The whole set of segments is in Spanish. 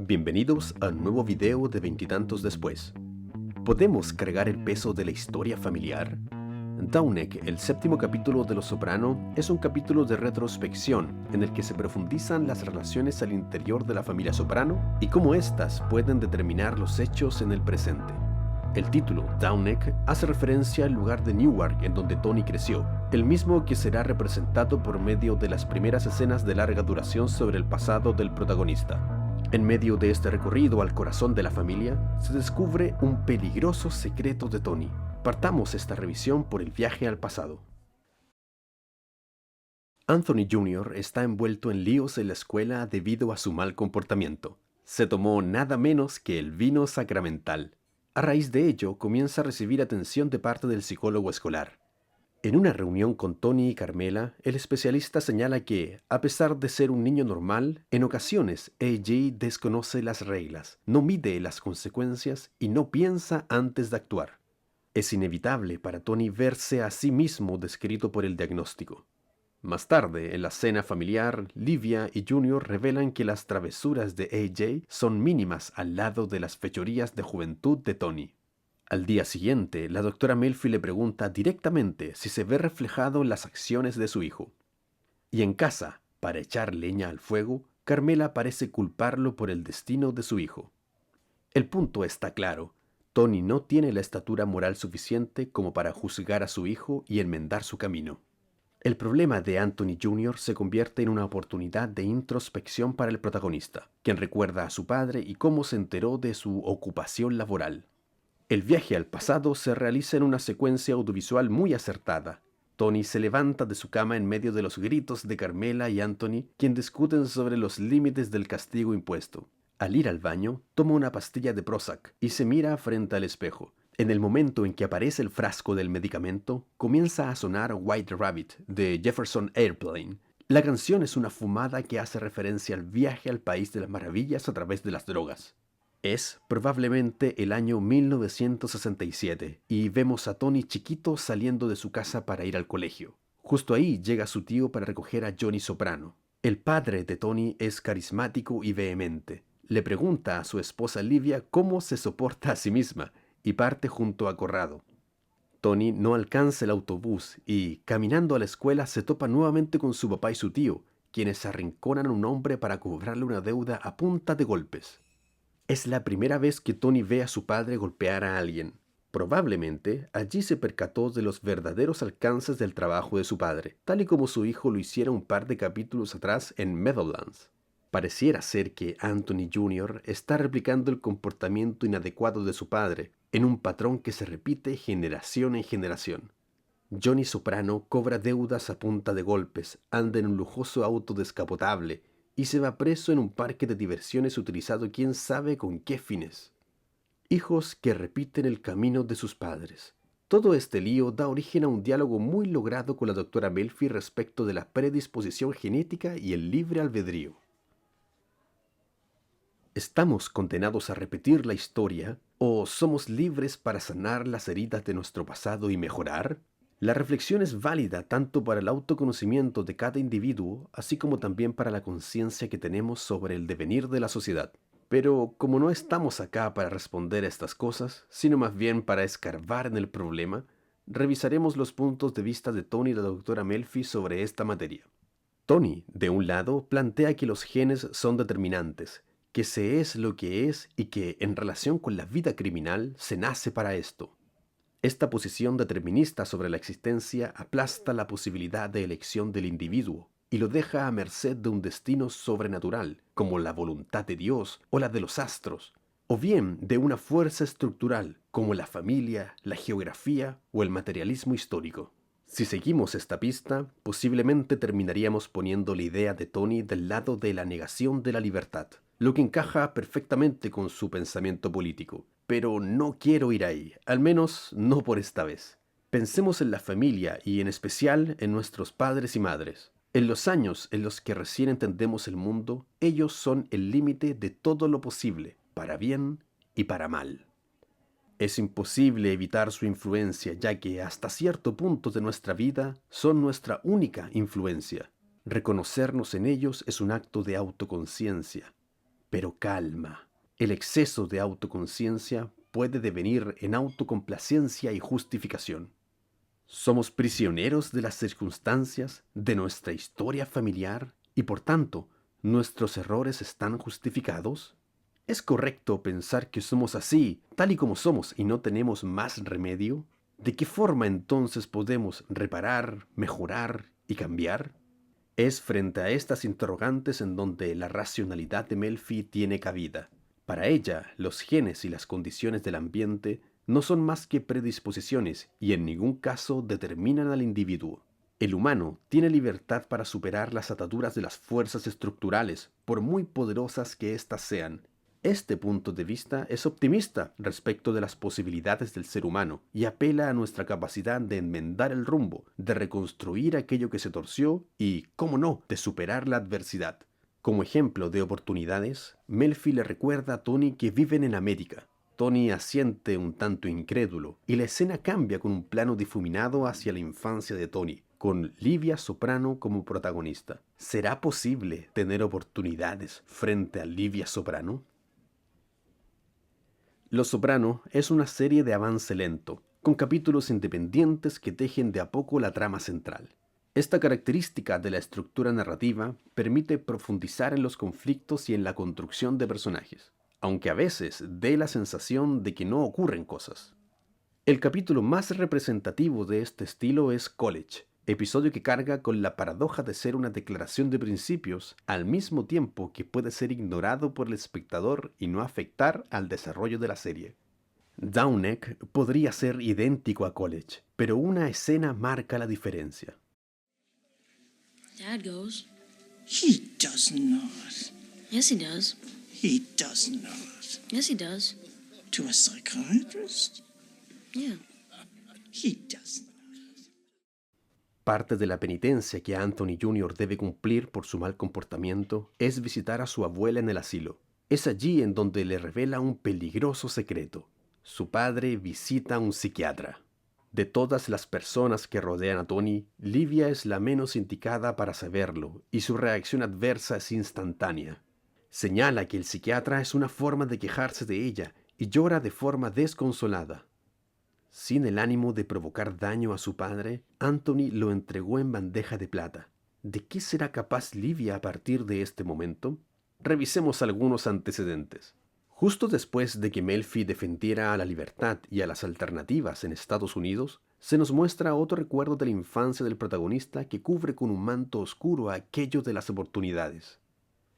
Bienvenidos a un nuevo video de Veintitantos Después. ¿Podemos cargar el peso de la historia familiar? Downeck, el séptimo capítulo de Los Soprano, es un capítulo de retrospección en el que se profundizan las relaciones al interior de la familia Soprano y cómo éstas pueden determinar los hechos en el presente. El título, Downeck, hace referencia al lugar de Newark en donde Tony creció, el mismo que será representado por medio de las primeras escenas de larga duración sobre el pasado del protagonista. En medio de este recorrido al corazón de la familia, se descubre un peligroso secreto de Tony. Partamos esta revisión por el viaje al pasado. Anthony Jr. está envuelto en líos en la escuela debido a su mal comportamiento. Se tomó nada menos que el vino sacramental. A raíz de ello, comienza a recibir atención de parte del psicólogo escolar. En una reunión con Tony y Carmela, el especialista señala que, a pesar de ser un niño normal, en ocasiones AJ desconoce las reglas, no mide las consecuencias y no piensa antes de actuar. Es inevitable para Tony verse a sí mismo descrito por el diagnóstico. Más tarde, en la cena familiar, Livia y Junior revelan que las travesuras de AJ son mínimas al lado de las fechorías de juventud de Tony. Al día siguiente, la doctora Melfi le pregunta directamente si se ve reflejado en las acciones de su hijo. Y en casa, para echar leña al fuego, Carmela parece culparlo por el destino de su hijo. El punto está claro. Tony no tiene la estatura moral suficiente como para juzgar a su hijo y enmendar su camino. El problema de Anthony Jr. se convierte en una oportunidad de introspección para el protagonista, quien recuerda a su padre y cómo se enteró de su ocupación laboral. El viaje al pasado se realiza en una secuencia audiovisual muy acertada. Tony se levanta de su cama en medio de los gritos de Carmela y Anthony, quien discuten sobre los límites del castigo impuesto. Al ir al baño, toma una pastilla de Prozac y se mira frente al espejo. En el momento en que aparece el frasco del medicamento, comienza a sonar White Rabbit de Jefferson Airplane. La canción es una fumada que hace referencia al viaje al país de las maravillas a través de las drogas. Es probablemente el año 1967 y vemos a Tony chiquito saliendo de su casa para ir al colegio. Justo ahí llega su tío para recoger a Johnny Soprano. El padre de Tony es carismático y vehemente. Le pregunta a su esposa Livia cómo se soporta a sí misma y parte junto a Corrado. Tony no alcanza el autobús y, caminando a la escuela, se topa nuevamente con su papá y su tío, quienes arrinconan a un hombre para cobrarle una deuda a punta de golpes. Es la primera vez que Tony ve a su padre golpear a alguien. Probablemente allí se percató de los verdaderos alcances del trabajo de su padre, tal y como su hijo lo hiciera un par de capítulos atrás en Meadowlands. Pareciera ser que Anthony Jr. está replicando el comportamiento inadecuado de su padre, en un patrón que se repite generación en generación. Johnny Soprano cobra deudas a punta de golpes, anda en un lujoso auto descapotable y se va preso en un parque de diversiones utilizado quién sabe con qué fines. Hijos que repiten el camino de sus padres. Todo este lío da origen a un diálogo muy logrado con la doctora Melfi respecto de la predisposición genética y el libre albedrío. ¿Estamos condenados a repetir la historia o somos libres para sanar las heridas de nuestro pasado y mejorar? La reflexión es válida tanto para el autoconocimiento de cada individuo, así como también para la conciencia que tenemos sobre el devenir de la sociedad. Pero como no estamos acá para responder a estas cosas, sino más bien para escarbar en el problema, revisaremos los puntos de vista de Tony y la doctora Melfi sobre esta materia. Tony, de un lado, plantea que los genes son determinantes, que se es lo que es y que, en relación con la vida criminal, se nace para esto. Esta posición determinista sobre la existencia aplasta la posibilidad de elección del individuo y lo deja a merced de un destino sobrenatural, como la voluntad de Dios o la de los astros, o bien de una fuerza estructural, como la familia, la geografía o el materialismo histórico. Si seguimos esta pista, posiblemente terminaríamos poniendo la idea de Tony del lado de la negación de la libertad, lo que encaja perfectamente con su pensamiento político. Pero no quiero ir ahí, al menos no por esta vez. Pensemos en la familia y en especial en nuestros padres y madres. En los años en los que recién entendemos el mundo, ellos son el límite de todo lo posible, para bien y para mal. Es imposible evitar su influencia, ya que hasta cierto punto de nuestra vida son nuestra única influencia. Reconocernos en ellos es un acto de autoconciencia. Pero calma. El exceso de autoconciencia puede devenir en autocomplacencia y justificación. Somos prisioneros de las circunstancias, de nuestra historia familiar, y por tanto, ¿nuestros errores están justificados? ¿Es correcto pensar que somos así, tal y como somos, y no tenemos más remedio? ¿De qué forma entonces podemos reparar, mejorar y cambiar? Es frente a estas interrogantes en donde la racionalidad de Melfi tiene cabida. Para ella, los genes y las condiciones del ambiente no son más que predisposiciones y en ningún caso determinan al individuo. El humano tiene libertad para superar las ataduras de las fuerzas estructurales, por muy poderosas que éstas sean. Este punto de vista es optimista respecto de las posibilidades del ser humano y apela a nuestra capacidad de enmendar el rumbo, de reconstruir aquello que se torció y, cómo no, de superar la adversidad. Como ejemplo de oportunidades, Melfi le recuerda a Tony que viven en América. Tony asiente un tanto incrédulo y la escena cambia con un plano difuminado hacia la infancia de Tony, con Livia Soprano como protagonista. ¿Será posible tener oportunidades frente a Livia Soprano? Los Soprano es una serie de avance lento, con capítulos independientes que tejen de a poco la trama central. Esta característica de la estructura narrativa permite profundizar en los conflictos y en la construcción de personajes, aunque a veces dé la sensación de que no ocurren cosas. El capítulo más representativo de este estilo es College, episodio que carga con la paradoja de ser una declaración de principios al mismo tiempo que puede ser ignorado por el espectador y no afectar al desarrollo de la serie. Downeck podría ser idéntico a College, pero una escena marca la diferencia. Dad goes. He does not. Yes, he does. He does not. Yes, he does. To a psychiatrist? Yeah. He does not. Parte de la penitencia que Anthony Jr. debe cumplir por su mal comportamiento es visitar a su abuela en el asilo. Es allí en donde le revela un peligroso secreto. Su padre visita a un psiquiatra. De todas las personas que rodean a Tony, Livia es la menos indicada para saberlo, y su reacción adversa es instantánea. Señala que el psiquiatra es una forma de quejarse de ella y llora de forma desconsolada. Sin el ánimo de provocar daño a su padre, Anthony lo entregó en bandeja de plata. ¿De qué será capaz Livia a partir de este momento? Revisemos algunos antecedentes. Justo después de que Melfi defendiera a la libertad y a las alternativas en Estados Unidos, se nos muestra otro recuerdo de la infancia del protagonista que cubre con un manto oscuro aquello de las oportunidades.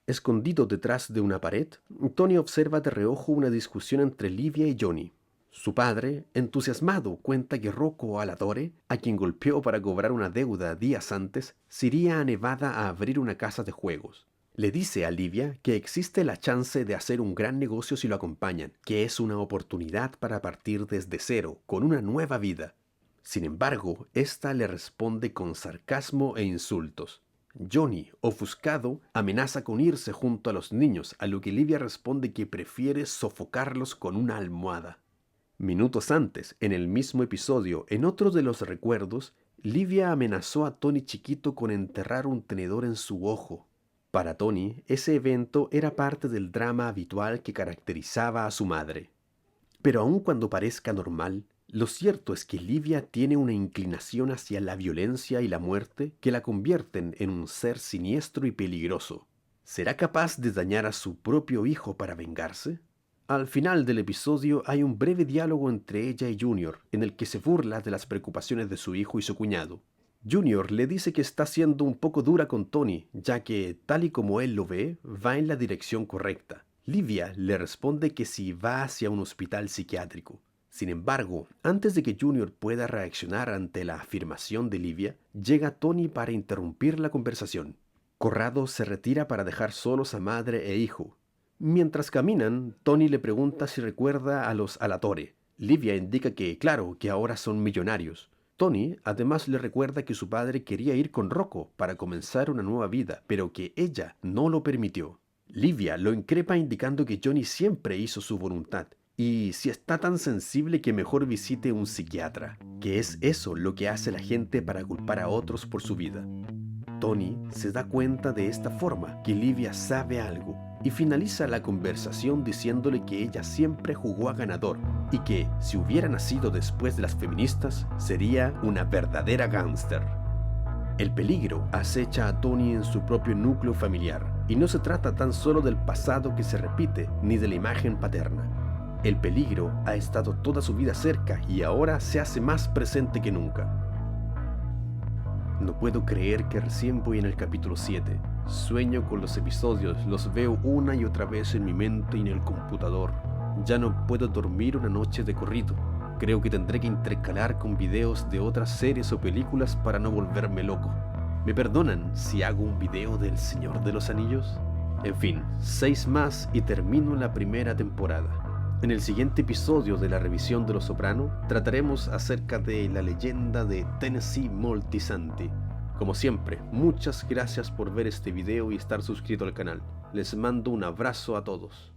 Escondido detrás de una pared, Tony observa de reojo una discusión entre Livia y Johnny. Su padre, entusiasmado, cuenta que Rocco Aladore, a quien golpeó para cobrar una deuda días antes, se iría a Nevada a abrir una casa de juegos. Le dice a Livia que existe la chance de hacer un gran negocio si lo acompañan, que es una oportunidad para partir desde cero, con una nueva vida. Sin embargo, ésta le responde con sarcasmo e insultos. Johnny, ofuscado, amenaza con irse junto a los niños, a lo que Livia responde que prefiere sofocarlos con una almohada. Minutos antes, en el mismo episodio, en otro de los recuerdos, Livia amenazó a Tony chiquito con enterrar un tenedor en su ojo. Para Tony, ese evento era parte del drama habitual que caracterizaba a su madre. Pero aun cuando parezca normal, lo cierto es que Livia tiene una inclinación hacia la violencia y la muerte que la convierten en un ser siniestro y peligroso. ¿Será capaz de dañar a su propio hijo para vengarse? Al final del episodio hay un breve diálogo entre ella y Junior, en el que se burla de las preocupaciones de su hijo y su cuñado. Junior le dice que está siendo un poco dura con Tony, ya que, tal y como él lo ve, va en la dirección correcta. Livia le responde que si va hacia un hospital psiquiátrico. Sin embargo, antes de que Junior pueda reaccionar ante la afirmación de Livia, llega Tony para interrumpir la conversación. Corrado se retira para dejar solos a madre e hijo. Mientras caminan, Tony le pregunta si recuerda a los Alatore. Livia indica que, claro, que ahora son millonarios. Tony además le recuerda que su padre quería ir con Rocco para comenzar una nueva vida, pero que ella no lo permitió. Livia lo increpa indicando que Johnny siempre hizo su voluntad, y si está tan sensible que mejor visite un psiquiatra, que es eso lo que hace la gente para culpar a otros por su vida. Tony se da cuenta de esta forma que Livia sabe algo, y finaliza la conversación diciéndole que ella siempre jugó a ganador y que, si hubiera nacido después de las feministas, sería una verdadera gángster. El peligro acecha a Tony en su propio núcleo familiar, y no se trata tan solo del pasado que se repite, ni de la imagen paterna. El peligro ha estado toda su vida cerca y ahora se hace más presente que nunca. No puedo creer que recién voy en el capítulo 7. Sueño con los episodios, los veo una y otra vez en mi mente y en el computador. Ya no puedo dormir una noche de corrido. Creo que tendré que intercalar con videos de otras series o películas para no volverme loco. ¿Me perdonan si hago un video del Señor de los Anillos? En fin, 6 más y termino la primera temporada. En el siguiente episodio de la revisión de Los Soprano trataremos acerca de la leyenda de Tennessee Moltisanti. Como siempre, muchas gracias por ver este video y estar suscrito al canal. Les mando un abrazo a todos.